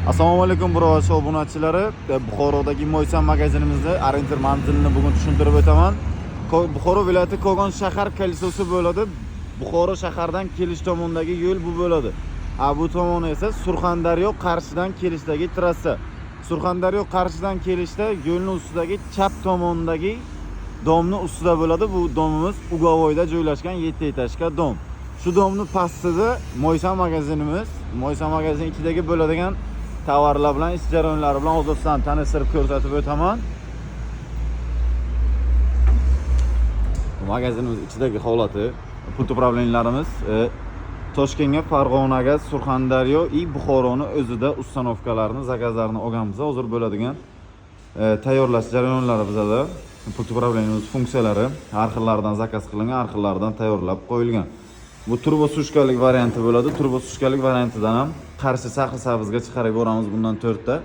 Assalomu alaykum biroz obunachilari. Buxorodagi Mo'ysan magazinimizda Orientir manzilini bugun tushuntirib o'taman. Buxoro viloyati Kogon shahar kelisosi bo'ladi. Buxoro shahardan kelish tomonidagi yo'l bu bo'ladi. Bu tomoni esa Surxondaryo Qarshidan kelishdagi trassa. Surxondaryo Qarshidan kelishda yo'lning ustidagi chap tomondagi domni ustida bo'ladi. Bu domimiz Ugavoyda joylashgan 7 etajga dom. Shu domni pastida Mo'ysan magazinimiz, Mo'ysan magazin ichidagi bo'ladigan tovarlar bilan, ish jarayonlari bilan o'zimizdan tanishtirib ko'rsatib o'taman. Magazinimiz ichidagi holati, pul upravleniylarimiz Toshkentga, Farg'onaga, Surxondaryo va Buxoroni o'zida ustanovkalarni, zakazlarni olganmiz. Hozir bo'ladigan tayyorlash jarayonlari bizda pul upravleniyamiz funksiyalari har xillaridan zakaz qilingan, har xillaridan tayyorlab qo'yilgan. Bu turbo sushkalik varianti bo'ladi. Turbo sushkalik variantidan ham Qarshi Shahrisabzga chiqarib yuboramiz bundan 4 ta.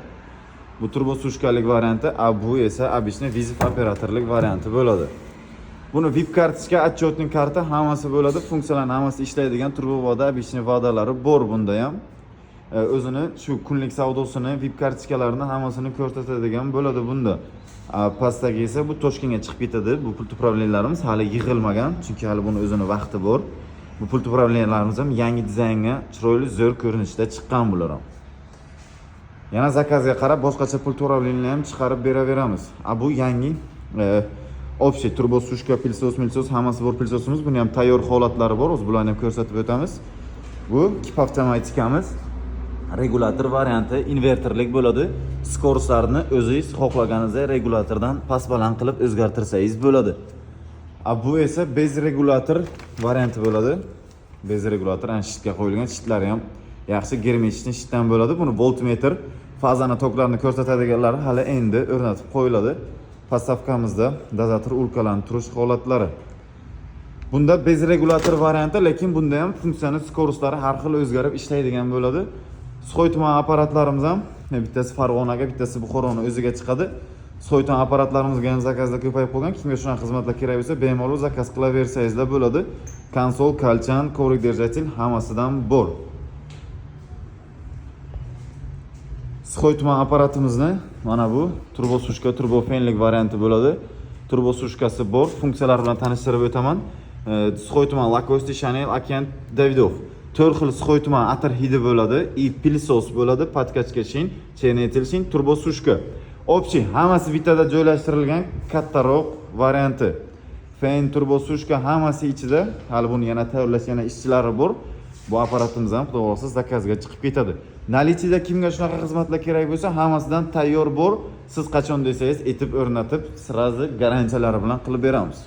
Bu turbo sushkalik varianti, bu esa обычный vizit operatorlik varianti bo'ladi. Buni VIP kartochka, отчетный karta hammasi bo'ladi. Funksiyalar hammasi ishlaydigan turbo voda, обычный vodalari bor bunda ham. O'zini shu kunlik savdosini, VIP kartochkalarini hammasini ko'rsatadigan bo'ladi bunda. Pastdagi esa bu Toshkentga chiqib ketadi. Bu pul upravleniyalarimiz hali yig'ilmagan, chunki hali buni o'zini vaqti bor. Bu pul upravleniyalarimiz ham yangi dizaynga, chiroyli, zo'r ko'rinishda chiqqan bular ham. Yana zakazga qarab boshqacha pul upravleniyalarni ham chiqarib beraveramiz. Bu yangi общий turbo sushka, pilsos, hammasi bor pilsosimiz. Buni ham tayyor holatlari bor, o'z bularni ham ko'rsatib o'tamiz. Bu kip avtomatikamiz. Regulator varianti inverterlik bo'ladi. Skorostlarni o'zingiz xohlaganingizda regulatordan past-baland qilib o'zgartirsangiz bo'ladi. Bu esa bez regulator varianti bo'ladi. Bez regulator ana shitga qo'yilgan, shitlari ham yaxshi germetichni shitdan bo'ladi. Buni voltmetr, fazani toklarini ko'rsatadiganlari hali endi o'rnatib qo'yiladi. Postavkamizda dozator ulkalantirish holatlari. Bunda bez regulator varianti, lekin bunda ham funksiyani skorostlari har xil o'zgarib ishlaydigan bo'ladi. So'ytma apparatlarimiz ham bittasi Farg'onaga, bittasi Buxoroni o'ziga chiqadi. So'ytma apparatlarimizga ham zakazlar ko'payib qolgan. Kimga shunaqa xizmatlar kerak bo'lsa, bemalol zakaz qilaversangizlar bo'ladi. Konsol, kalchan, kovrik держатель hammasidan bor. So'ytma apparatimizni mana bu turbo sushka, turbo fenlik varianti bo'ladi. Turbo sushkasi bor, funksiyalar bilan tanishtirib o'taman. So'ytma Lacoste, Chanel, Okean, Davidoff. 4 xil so'ytma atir hidi bo'ladi, pilsos bo'ladi, patkachka shin, chernetl shin, turbo sushka. Общий hammasi bittada joylashtirilgan kattaroq varianti. Fen, turbo sushka hammasi ichida. Hali buni yana tayyorlash yana ishchilari bor. Bu apparatimiz ham xudo xolasa zakazga chiqib ketadi. Nalitida kimga shunaqa xizmatlar kerak bo'lsa, hammasidan tayyor bor. Siz qachon desangiz etib o'rnatib, sirazi garantiyalari bilan qilib beramiz.